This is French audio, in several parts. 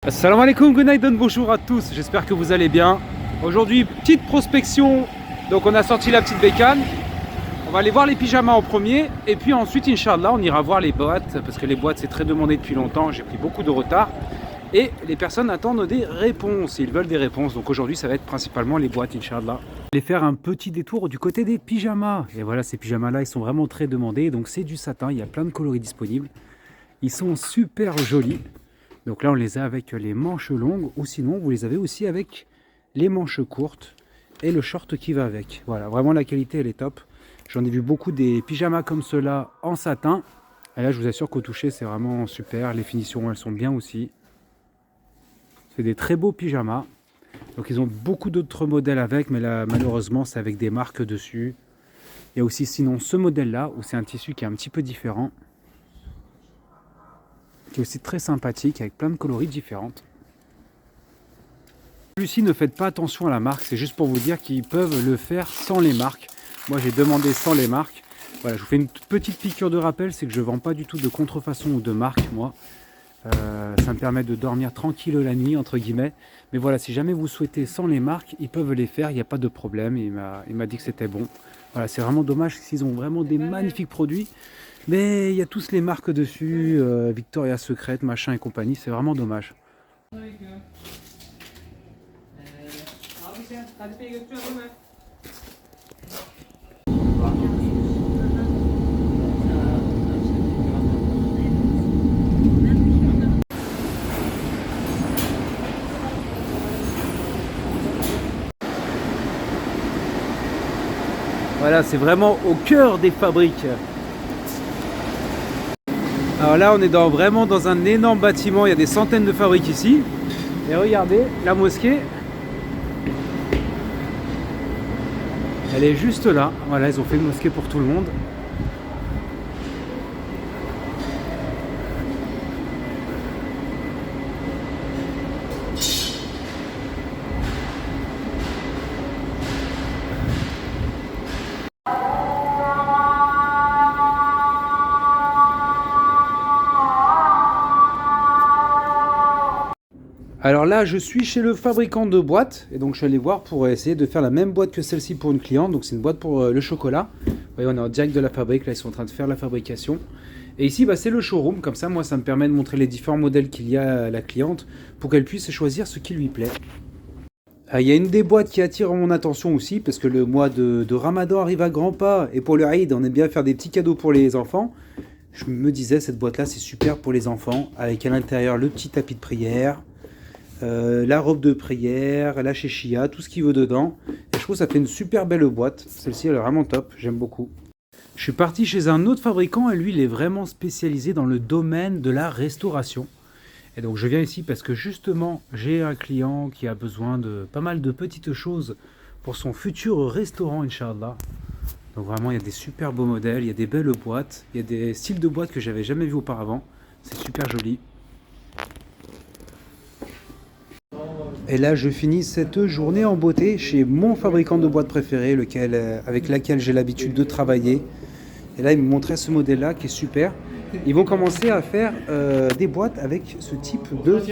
Assalamu alaikum, good night, bonjour à tous, j'espère que vous allez bien. Aujourd'hui, petite prospection, donc on a sorti la petite bécane. On va aller voir les pyjamas en premier, et puis ensuite, Inch'Allah, on ira voir les boîtes, parce que les boîtes c'est très demandé depuis longtemps, j'ai pris beaucoup de retard. Et les personnes attendent des réponses, ils veulent des réponses, donc aujourd'hui ça va être principalement les boîtes, Inch'Allah. Je vais faire un petit détour du côté des pyjamas, et voilà, ces pyjamas là, ils sont vraiment très demandés, donc c'est du satin, il y a plein de coloris disponibles. Ils sont super jolis. Donc là, on les a avec les manches longues, ou sinon, vous les avez aussi avec les manches courtes et le short qui va avec. Voilà, vraiment la qualité, elle est top. J'en ai vu beaucoup des pyjamas comme ceux-là en satin. Et là, je vous assure qu'au toucher, c'est vraiment super. Les finitions, elles sont bien aussi. C'est des très beaux pyjamas. Donc, ils ont beaucoup d'autres modèles avec, mais là, malheureusement, c'est avec des marques dessus. Il y a aussi sinon ce modèle-là, où c'est un tissu qui est un petit peu différent, qui est aussi très sympathique avec plein de coloris différentes. Celui-ci, ne faites pas attention à la marque, c'est juste pour vous dire qu'ils peuvent le faire sans les marques. Moi j'ai demandé sans les marques. Voilà, je vous fais une petite piqûre de rappel, c'est que je ne vends pas du tout de contrefaçon ou de marque moi. Ça me permet de dormir tranquille la nuit entre guillemets. Mais voilà, si jamais vous souhaitez sans les marques, ils peuvent les faire, il n'y a pas de problème. Il m'a dit que c'était bon. Voilà, c'est vraiment dommage s'ils ont vraiment des magnifiques produits. Mais il y a tous les marques dessus, Victoria's Secret, machin et compagnie, c'est vraiment dommage. Voilà, c'est vraiment au cœur des fabriques. Alors là, on est vraiment dans un énorme bâtiment, il y a des centaines de fabriques ici. Et regardez, la mosquée, elle est juste là. Voilà, ils ont fait une mosquée pour tout le monde. Alors là, je suis chez le fabricant de boîtes, et donc je suis allé voir pour essayer de faire la même boîte que celle-ci pour une cliente. Donc c'est une boîte pour le chocolat. Vous voyez, on est en direct de la fabrique, là ils sont en train de faire la fabrication. Et ici, bah, c'est le showroom, comme ça, moi, ça me permet de montrer les différents modèles qu'il y a à la cliente pour qu'elle puisse choisir ce qui lui plaît. Il y a une des boîtes qui attire mon attention aussi, parce que le mois de Ramadan arrive à grands pas, et pour le Eid, on aime bien faire des petits cadeaux pour les enfants. Je me disais, cette boîte-là, c'est super pour les enfants, avec à l'intérieur le petit tapis de prière, la robe de prière, la chéchia, tout ce qu'il veut dedans. Et je trouve que ça fait une super belle boîte. Celle-ci, elle est vraiment top, j'aime beaucoup. Je suis parti chez un autre fabricant et lui, il est vraiment spécialisé dans le domaine de la restauration. Et donc je viens ici parce que justement, j'ai un client qui a besoin de pas mal de petites choses pour son futur restaurant, Inch'Allah. Donc vraiment, il y a des super beaux modèles, il y a des belles boîtes, il y a des styles de boîtes que j'avais jamais vu auparavant. C'est super joli. Et là, je finis cette journée en beauté chez mon fabricant de boîtes préféré, avec lequel j'ai l'habitude de travailler. Et là, il me montrait ce modèle-là qui est super. Ils vont commencer à faire des boîtes avec ce type de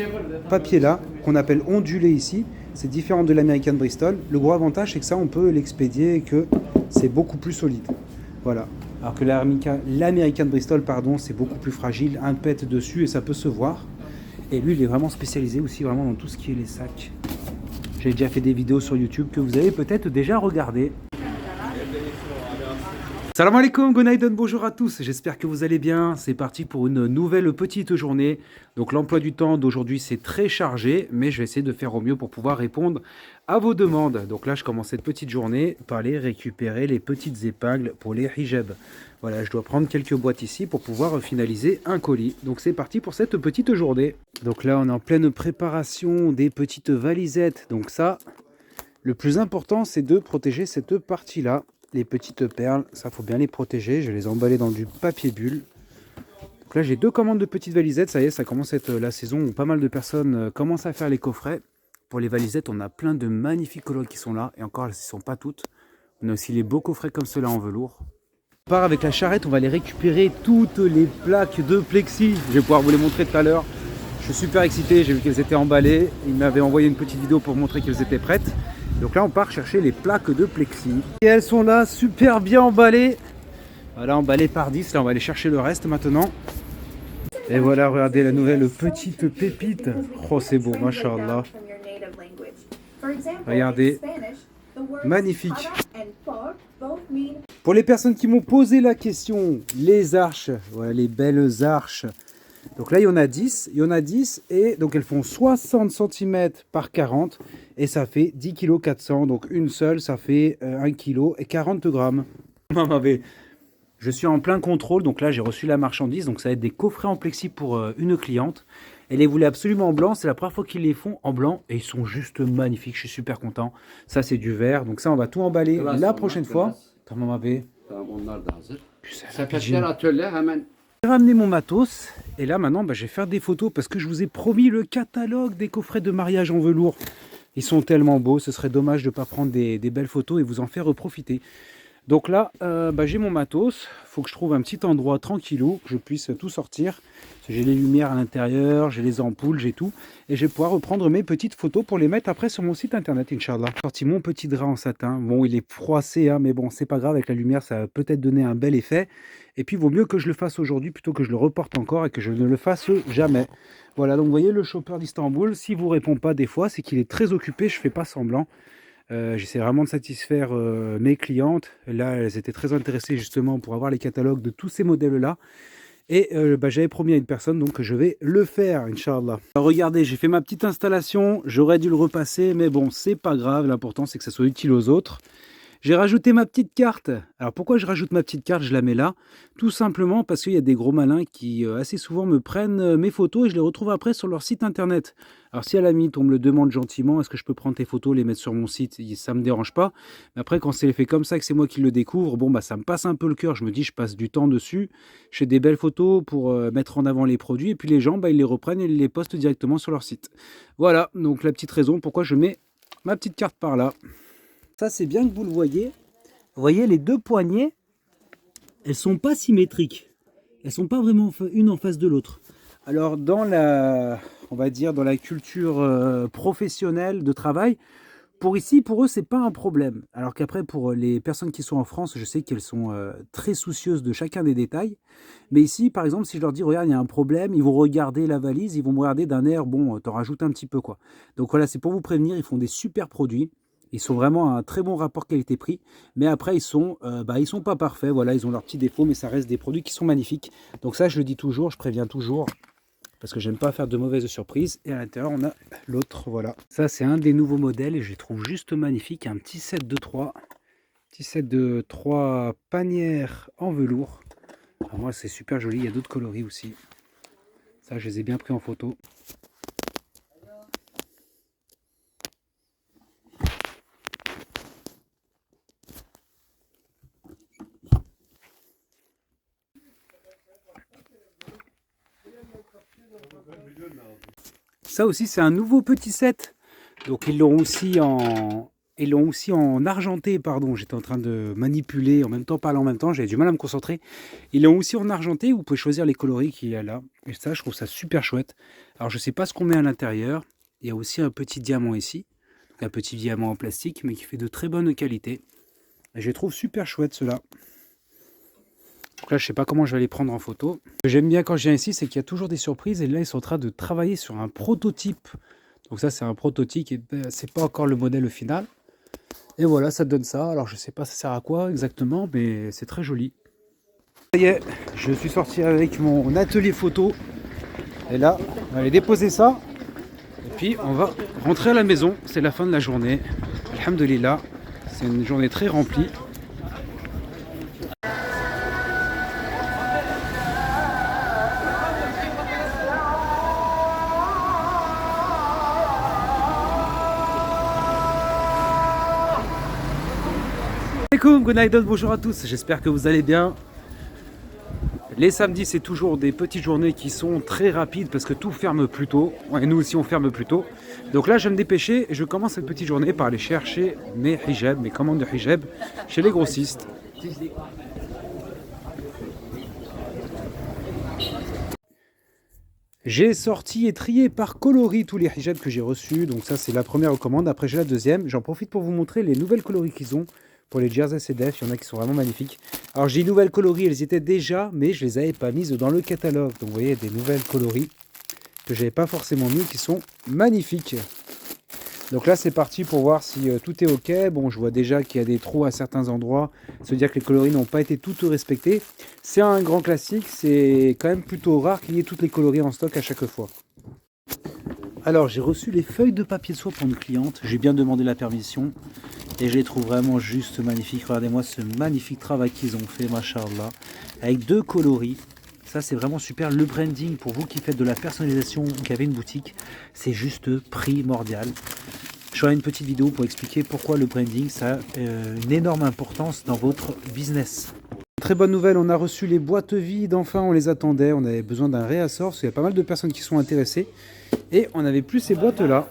papier-là, qu'on appelle ondulé ici. C'est différent de l'American Bristol. Le gros avantage, c'est que ça, on peut l'expédier et que c'est beaucoup plus solide. Voilà. Alors que l'American Bristol, pardon, c'est beaucoup plus fragile. Un pète dessus et ça peut se voir. Et lui, il est vraiment spécialisé aussi vraiment dans tout ce qui est les sacs. J'ai déjà fait des vidéos sur YouTube que vous avez peut-être déjà regardées. Salam alaikum, good night, bonjour à tous, j'espère que vous allez bien. C'est parti pour une nouvelle petite journée. Donc l'emploi du temps d'aujourd'hui c'est très chargé, mais je vais essayer de faire au mieux pour pouvoir répondre à vos demandes. Donc là je commence cette petite journée par aller récupérer les petites épingles pour les hijabs. Voilà, je dois prendre quelques boîtes ici pour pouvoir finaliser un colis. Donc c'est parti pour cette petite journée. Donc là on est en pleine préparation des petites valisettes. Donc ça, le plus important c'est de protéger cette partie-là. Les petites perles, ça faut bien les protéger. Je vais les emballer dans du papier bulle. Donc là j'ai deux commandes de petites valisettes. Ça y est, ça commence à être la saison où pas mal de personnes commencent à faire les coffrets. Pour les valisettes, on a plein de magnifiques coloris qui sont là. Et encore, elles ne sont pas toutes. On a aussi les beaux coffrets comme ceux-là en velours. On part avec la charrette, on va aller récupérer toutes les plaques de plexi. Je vais pouvoir vous les montrer tout à l'heure. Je suis super excité, j'ai vu qu'elles étaient emballées. Il m'avait envoyé une petite vidéo pour montrer qu'elles étaient prêtes. Donc là, on part chercher les plaques de plexi. Et elles sont là, super bien emballées. Voilà, emballées par 10. Là, on va aller chercher le reste maintenant. Et voilà, regardez la nouvelle petite pépite. Oh, c'est beau, machallah. Regardez, magnifique. Pour les personnes qui m'ont posé la question, les arches, voilà les belles arches. Donc là, il y en a 10, et donc elles font 60 cm par 40 et ça fait 10 kg 400. Donc une seule, ça fait 1 kg et 40 grammes. Je suis en plein contrôle, donc là j'ai reçu la marchandise, donc ça va être des coffrets en plexi pour une cliente. Elle les voulait absolument en blanc, c'est la première fois qu'ils les font en blanc et ils sont juste magnifiques, je suis super content. Ça c'est du verre, donc ça on va tout emballer la prochaine fois. Tamam abi. J'ai ramené mon matos et là maintenant je vais faire des photos parce que je vous ai promis le catalogue des coffrets de mariage en velours. Ils sont tellement beaux, ce serait dommage de ne pas prendre des belles photos et vous en faire profiter. Donc là, j'ai mon matos, il faut que je trouve un petit endroit tranquillou, que je puisse tout sortir. J'ai les lumières à l'intérieur, j'ai les ampoules, j'ai tout. Et je vais pouvoir reprendre mes petites photos pour les mettre après sur mon site internet, Inch'Allah. J'ai sorti mon petit drap en satin. Bon, il est froissé, hein, mais bon, c'est pas grave, avec la lumière, ça va peut-être donner un bel effet. Et puis, il vaut mieux que je le fasse aujourd'hui plutôt que je le reporte encore et que je ne le fasse jamais. Voilà, donc vous voyez le shopper d'Istanbul, s'il ne vous répond pas des fois, c'est qu'il est très occupé, je ne fais pas semblant. J'essaie vraiment de satisfaire mes clientes. Là, elles étaient très intéressées justement pour avoir les catalogues de tous ces modèles-là. Et j'avais promis à une personne, donc je vais le faire, Inch'Allah. Alors, regardez, j'ai fait ma petite installation. J'aurais dû le repasser, mais bon, c'est pas grave. L'important, c'est que ça soit utile aux autres. J'ai rajouté ma petite carte. Alors pourquoi je rajoute ma petite carte, je la mets là? Tout simplement parce qu'il y a des gros malins qui assez souvent me prennent mes photos et je les retrouve après sur leur site internet. Alors si à la limite on me le demande gentiment, est-ce que je peux prendre tes photos, les mettre sur mon site? Ça me dérange pas. Mais après quand c'est fait comme ça, que c'est moi qui le découvre, bon ça me passe un peu le cœur. Je me dis je passe du temps dessus, je fais des belles photos pour mettre en avant les produits et puis les gens ils les reprennent et ils les postent directement sur leur site. Voilà, donc la petite raison pourquoi je mets ma petite carte par là. Ça, c'est bien que vous le voyez. Vous voyez, les deux poignées, elles sont pas symétriques. Elles sont pas vraiment une en face de l'autre. Alors, dans la, on va dire, dans la culture professionnelle de travail, pour eux, c'est pas un problème. Alors qu'après, pour les personnes qui sont en France, je sais qu'elles sont très soucieuses de chacun des détails. Mais ici, par exemple, si je leur dis, regarde, il y a un problème, ils vont regarder la valise, ils vont me regarder d'un air, bon, t'en rajoutes un petit peu, quoi. Donc voilà, c'est pour vous prévenir, ils font des super produits. Ils sont vraiment à un très bon rapport qualité-prix, mais après ils sont pas parfaits, voilà, ils ont leurs petits défauts, mais ça reste des produits qui sont magnifiques. Donc ça, je le dis toujours, je préviens toujours, parce que j'aime pas faire de mauvaises surprises. Et à l'intérieur, on a l'autre, voilà. Ça, c'est un des nouveaux modèles et je les trouve juste magnifique, un petit set de 3, panières en velours. Alors moi, c'est super joli, il y a d'autres coloris aussi. Ça, je les ai bien pris en photo. Ça aussi, c'est un nouveau petit set. Donc ils l'ont aussi en argenté, pardon. J'étais en train de manipuler en même temps, parler en même temps. J'avais du mal à me concentrer. Ils l'ont aussi en argenté. Vous pouvez choisir les coloris qu'il y a là. Et ça, je trouve ça super chouette. Alors, je sais pas ce qu'on met à l'intérieur. Il y a aussi un petit diamant ici. Donc, un petit diamant en plastique, mais qui fait de très bonne qualité. Et je les trouve super chouettes, ceux-là. Donc là, je sais pas comment je vais les prendre en photo. Ce que j'aime bien quand je viens ici, c'est qu'il y a toujours des surprises. Et là, ils sont en train de travailler sur un prototype. Donc ça, c'est un prototype et c'est pas encore le modèle final. Et voilà, ça donne ça. Alors, je sais pas ça sert à quoi exactement, mais c'est très joli. Ça y est, je suis sorti avec mon atelier photo. Et là, on va aller déposer ça. Et puis, on va rentrer à la maison. C'est la fin de la journée. Alhamdulillah. C'est une journée très remplie. Good night, bonjour à tous, j'espère que vous allez bien. Les samedis, c'est toujours des petites journées qui sont très rapides parce que tout ferme plus tôt. Et nous aussi, on ferme plus tôt. Donc là, je vais me dépêcher et je commence cette petite journée par aller chercher mes hijabs, mes commandes de hijab chez les grossistes. J'ai sorti et trié par coloris tous les hijabs que j'ai reçus. Donc ça, c'est la première commande. Après, j'ai la deuxième. J'en profite pour vous montrer les nouvelles coloris qu'ils ont pour les jerseys CDF. Il y en a qui sont vraiment magnifiques. Alors, j'ai des nouvelles coloris. Elles y étaient déjà, mais je les avais pas mises dans le catalogue. Donc, vous voyez, des nouvelles coloris que j'avais pas forcément mis qui sont magnifiques. Donc là, c'est parti pour voir si tout est OK. Bon, je vois déjà qu'il y a des trous à certains endroits. Se dire que les coloris n'ont pas été toutes respectées. C'est un grand classique. C'est quand même plutôt rare qu'il y ait toutes les coloris en stock à chaque fois. Alors, j'ai reçu les feuilles de papier de soie pour une cliente. J'ai bien demandé la permission. Et je les trouve vraiment juste magnifiques. Regardez-moi ce magnifique travail qu'ils ont fait, machallah. Avec 2 coloris. Ça, c'est vraiment super. Le branding, pour vous qui faites de la personnalisation, qui avez une boutique, c'est juste primordial. Je ferai une petite vidéo pour expliquer pourquoi le branding, ça a une énorme importance dans votre business. Très bonne nouvelle, on a reçu les boîtes vides, enfin on les attendait, on avait besoin d'un réassort, parce qu'il y a pas mal de personnes qui sont intéressées, et on n'avait plus ces boîtes-là.